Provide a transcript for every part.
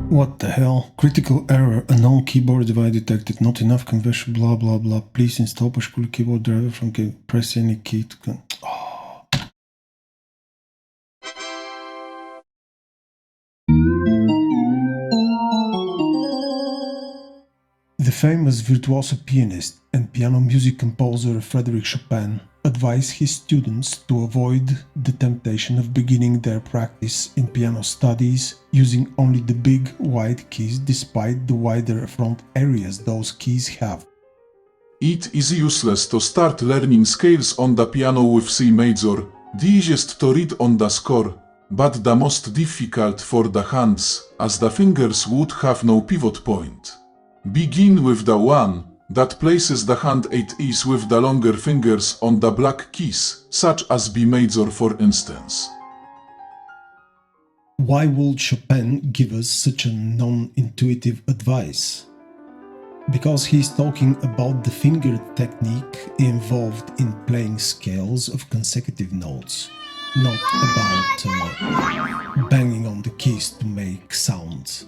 What the hell? Critical error. A null keyboard device detected. Not enough conversion. Blah blah blah. Please install particular keyboard driver from press any key to. The famous virtuoso pianist and piano music composer Frédéric Chopin advised his students to avoid the temptation of beginning their practice in piano studies using only the big wide keys despite the wider front areas those keys have. It is useless to start learning scales on the piano with C major, the easiest to read on the score, but the most difficult for the hands, as the fingers would have no pivot point. Begin with the one that places the hand at ease with the longer fingers on the black keys, such as B major for instance. Why would Chopin give us such a non-intuitive advice? Because he's talking about the finger technique involved in playing scales of consecutive notes, not about banging on the keys to make sounds.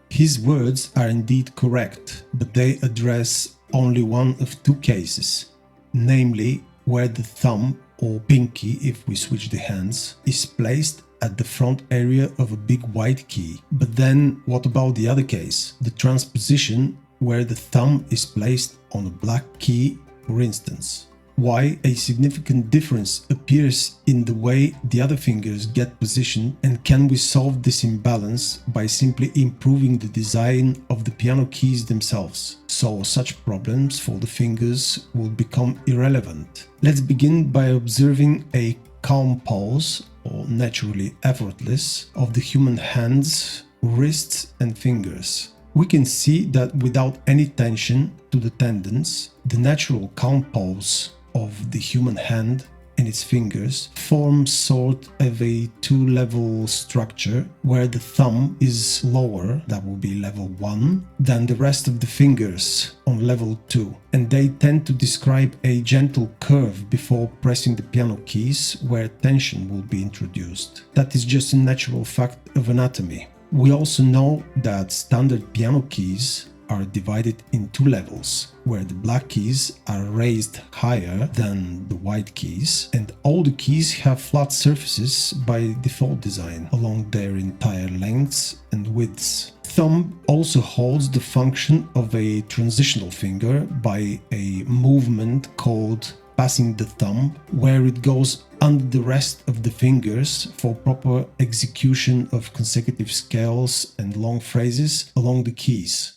His words are indeed correct, but they address only one of two cases, namely where the thumb or pinky, if we switch the hands, is placed at the front area of a big white key. But then what about the other case, the transposition where the thumb is placed on a black key, for instance? Why a significant difference appears in the way the other fingers get positioned, and can we solve this imbalance by simply improving the design of the piano keys themselves, so such problems for the fingers will become irrelevant? Let's begin by observing a calm pulse, or naturally effortless, of the human hands, wrists and fingers. We can see that without any tension to the tendons, the natural calm pulse of the human hand and its fingers forms sort of a two-level structure where the thumb is lower, that will be level 1, than the rest of the fingers on level 2, and they tend to describe a gentle curve before pressing the piano keys where tension will be introduced. That is just a natural fact of anatomy. We also know that standard piano keys are divided in two levels, where the black keys are raised higher than the white keys, and all the keys have flat surfaces by default design along their entire lengths and widths. Thumb also holds the function of a transitional finger by a movement called passing the thumb, where it goes under the rest of the fingers for proper execution of consecutive scales and long phrases along the keys.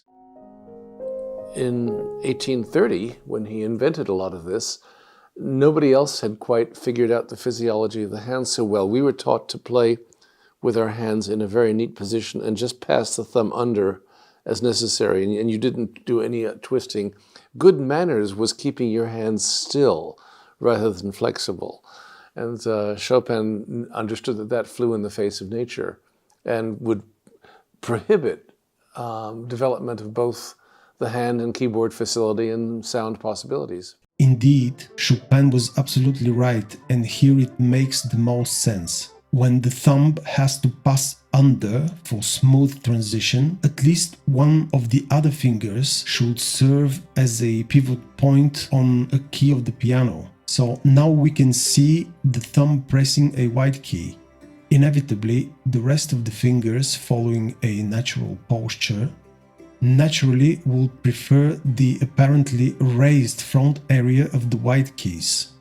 In 1830, when he invented a lot of this, nobody else had quite figured out the physiology of the hand so well. We were taught to play with our hands in a very neat position and just pass the thumb under as necessary, and you didn't do any twisting. Good manners was keeping your hands still rather than flexible. And Chopin understood that that flew in the face of nature and would prohibit development of both the hand and keyboard facility and sound possibilities. Indeed, Chopin was absolutely right, and here it makes the most sense. When the thumb has to pass under for smooth transition, at least one of the other fingers should serve as a pivot point on a key of the piano. So now we can see the thumb pressing a white key. Inevitably, the rest of the fingers, following a natural posture, naturally will prefer the apparently raised front area of the white keys.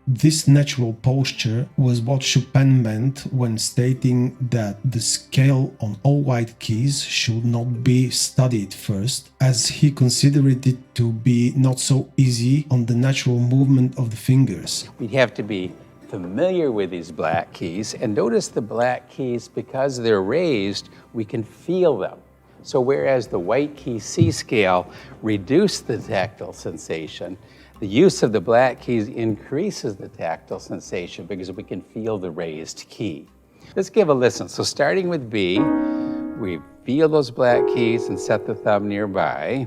This natural posture was what Chopin meant when stating that the scale on all white keys should not be studied first, as he considered it to be not so easy on the natural movement of the fingers. We have to be familiar with these black keys, and notice the black keys, because they're raised, we can feel them. So whereas the white key C scale reduced the tactile sensation, the use of the black keys increases the tactile sensation because we can feel the raised key. Let's give a listen. So starting with B, we feel those black keys and set the thumb nearby.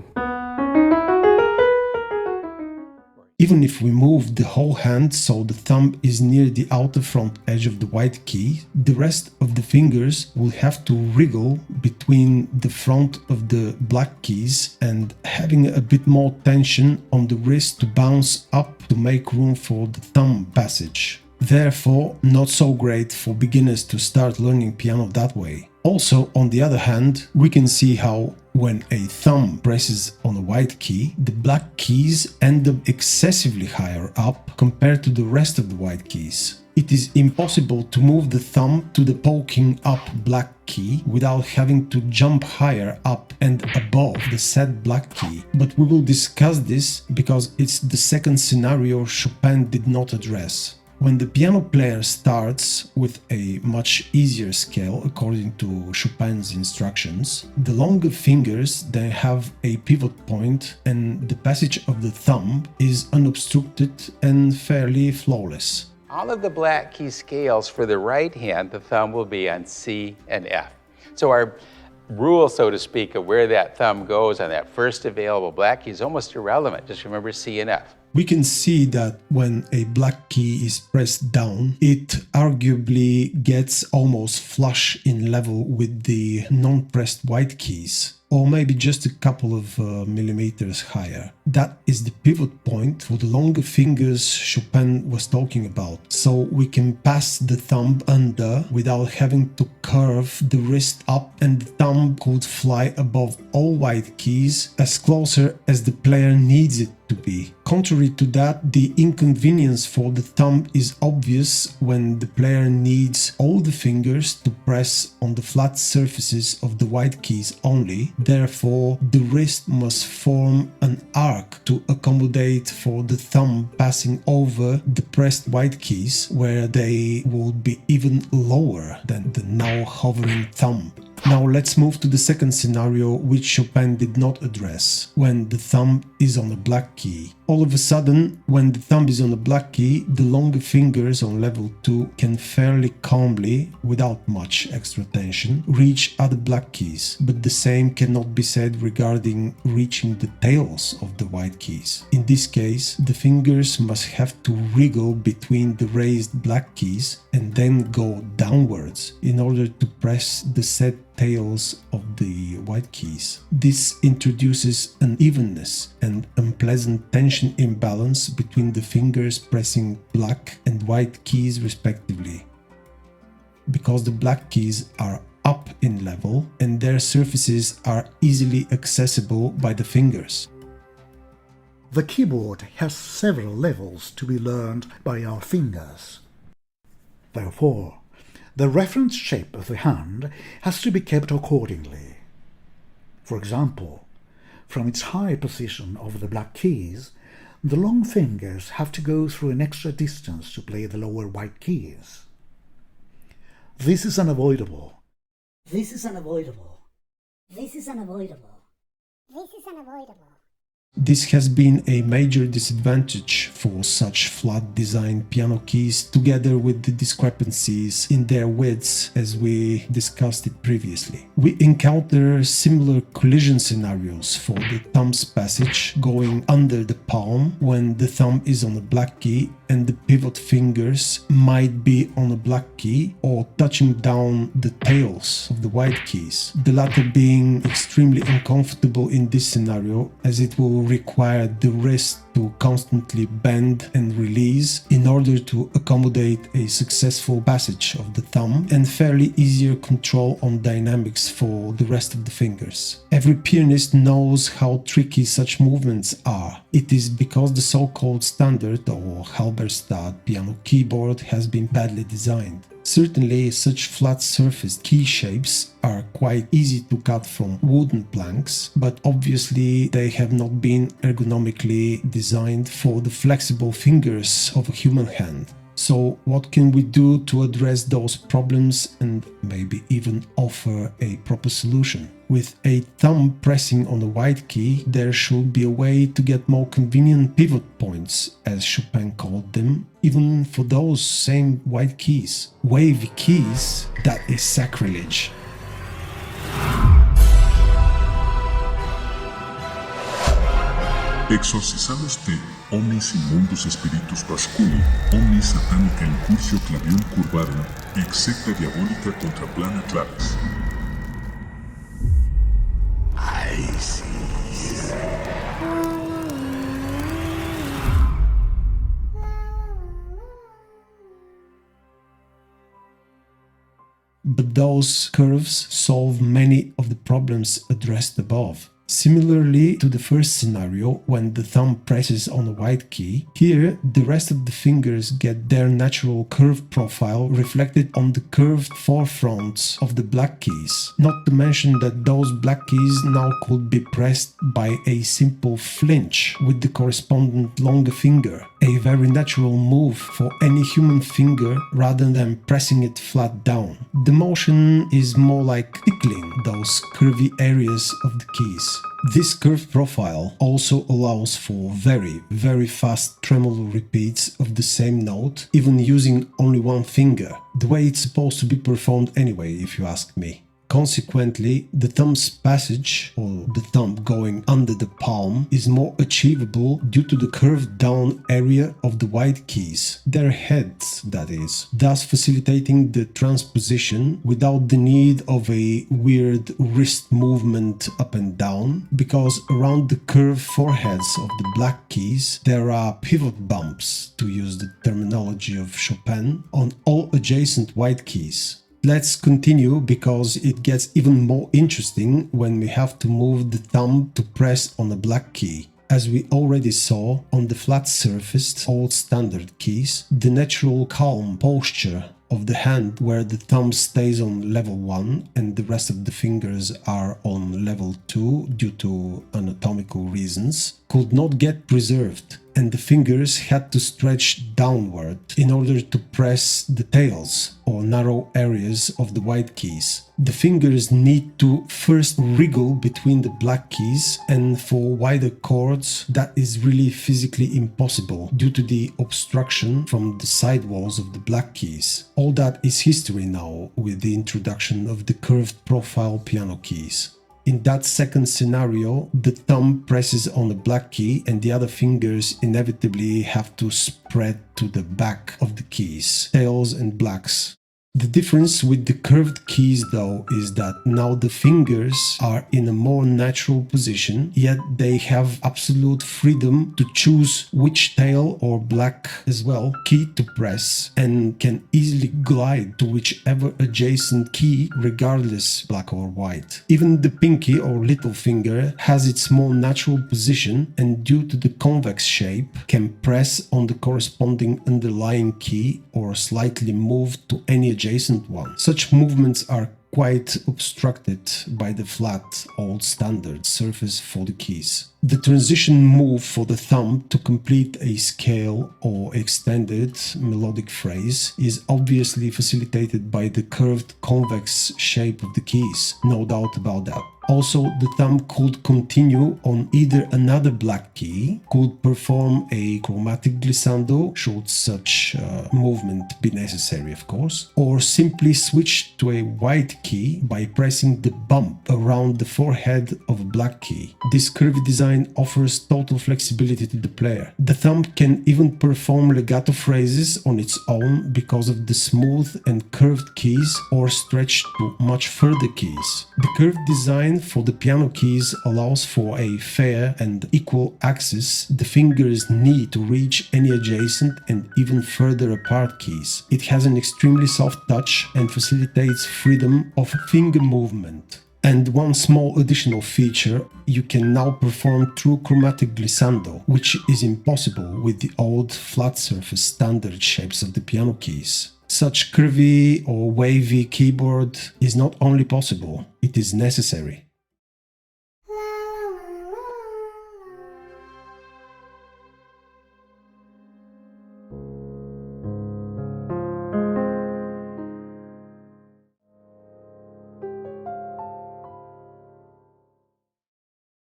Even if we move the whole hand so the thumb is near the outer front edge of the white key, the rest of the fingers will have to wriggle between the front of the black keys and having a bit more tension on the wrist to bounce up to make room for the thumb passage. Therefore, not so great for beginners to start learning piano that way. Also, on the other hand, we can see how when a thumb presses on a white key, the black keys end up excessively higher up compared to the rest of the white keys. It is impossible to move the thumb to the poking up black key without having to jump higher up and above the said black key, but we will discuss this because it's the second scenario Chopin did not address. When the piano player starts with a much easier scale according to Chopin's instructions, the longer fingers then have a pivot point and the passage of the thumb is unobstructed and fairly flawless. All of the black key scales for the right hand, the thumb will be on C and F. So our rule, so to speak, of where that thumb goes on that first available black key is almost irrelevant. Just remember C and F. We can see that when a black key is pressed down, it arguably gets almost flush in level with the non-pressed white keys, or maybe just a couple of millimeters higher. That is the pivot point for the longer fingers Chopin was talking about, so we can pass the thumb under without having to curve the wrist up, and the thumb could fly above all white keys as closer as the player needs it to be. Contrary to that, the inconvenience for the thumb is obvious when the player needs all the fingers to press on the flat surfaces of the white keys only. Therefore, the wrist must form an arc to accommodate for the thumb passing over the pressed white keys, where they will be even lower than the now hovering thumb. Now let's move to the second scenario, which Chopin did not address, when the thumb is on a black key. All of a sudden, when the thumb is on a black key, the longer fingers on level 2 can fairly calmly, without much extra tension, reach other black keys, but the same cannot be said regarding reaching the tails of the white keys. In this case, the fingers must have to wriggle between the raised black keys and then go downwards in order to press the said tails of the white keys. This introduces unevenness and unpleasant tension imbalance between the fingers pressing black and white keys respectively, because the black keys are up in level and their surfaces are easily accessible by the fingers. The keyboard has several levels to be learned by our fingers. Therefore, the reference shape of the hand has to be kept accordingly. For example, from its high position over the black keys, the long fingers have to go through an extra distance to play the lower white keys. This is unavoidable. This is unavoidable. This is unavoidable. This is unavoidable. This has been a major disadvantage for such flat designed piano keys, together with the discrepancies in their widths as we discussed it previously. We encounter similar collision scenarios for the thumb's passage going under the palm when the thumb is on a black key and the pivot fingers might be on a black key or touching down the tails of the white keys, the latter being extremely uncomfortable in this scenario as it will require the wrist to constantly bend and release in order to accommodate a successful passage of the thumb and fairly easier control on dynamics for the rest of the fingers. Every pianist knows how tricky such movements are. It is because the so-called standard or Halberstadt piano keyboard has been badly designed. Certainly, such flat-surfaced key shapes are quite easy to cut from wooden planks, but obviously they have not been ergonomically designed for the flexible fingers of a human hand. So what can we do to address those problems and maybe even offer a proper solution? With a thumb pressing on a white key, there should be a way to get more convenient pivot points, as Chopin called them, even for those same white keys. Wavy keys? That is sacrilege. Exorcizados te, omnis immundus spiritus pasculi, omnis satanica incursio clavium curvarum, execta diabolica contra plana clavis. But those curves solve many of the problems addressed above. Similarly to the first scenario, when the thumb presses on a white key, here the rest of the fingers get their natural curve profile reflected on the curved forefronts of the black keys. Not to mention that those black keys now could be pressed by a simple flinch with the correspondent longer finger, a very natural move for any human finger rather than pressing it flat down. The motion is more like tickling those curvy areas of the keys. This curved profile also allows for very fast tremolo repeats of the same note, even using only one finger, the way it's supposed to be performed anyway, if you ask me. Consequently, the thumb's passage, or the thumb going under the palm, is more achievable due to the curved down area of the white keys, their heads that is, thus facilitating the transposition without the need of a weird wrist movement up and down, because around the curved foreheads of the black keys there are pivot bumps, to use the terminology of Chopin, on all adjacent white keys. Let's continue because it gets even more interesting when we have to move the thumb to press on a black key. As we already saw on the flat-surfaced old standard keys, the natural calm posture of the hand where the thumb stays on level 1 and the rest of the fingers are on level 2 due to anatomical reasons could not get preserved, and the fingers had to stretch downward in order to press the tails or narrow areas of the white keys. The fingers need to first wriggle between the black keys, and for wider chords that is really physically impossible due to the obstruction from the side walls of the black keys. All that is history now with the introduction of the curved profile piano keys. In that second scenario, the thumb presses on the black key and the other fingers inevitably have to spread to the back of the keys, tails and blacks. The difference with the curved keys though is that now the fingers are in a more natural position, yet they have absolute freedom to choose which tail or black as well key to press, and can easily glide to whichever adjacent key regardless black or white. Even the pinky or little finger has its more natural position and due to the convex shape can press on the corresponding underlying key or slightly move to any adjacent one. Such movements are quite obstructed by the flat old standard surface for the keys. The transition move for the thumb to complete a scale or extended melodic phrase is obviously facilitated by the curved convex shape of the keys, no doubt about that. Also, the thumb could continue on either another black key, could perform a chromatic glissando, should such movement be necessary of course, or simply switch to a white key by pressing the bump around the forehead of a black key. This curvy design offers total flexibility to the player. The thumb can even perform legato phrases on its own because of the smooth and curved keys or stretched to much further keys. The curved design for the piano keys allows for a fair and equal access the fingers need to reach any adjacent and even further apart keys. It has an extremely soft touch and facilitates freedom of finger movement. And one small additional feature, you can now perform true chromatic glissando, which is impossible with the old flat surface standard shapes of the piano keys. Such curvy or wavy keyboard is not only possible, it is necessary.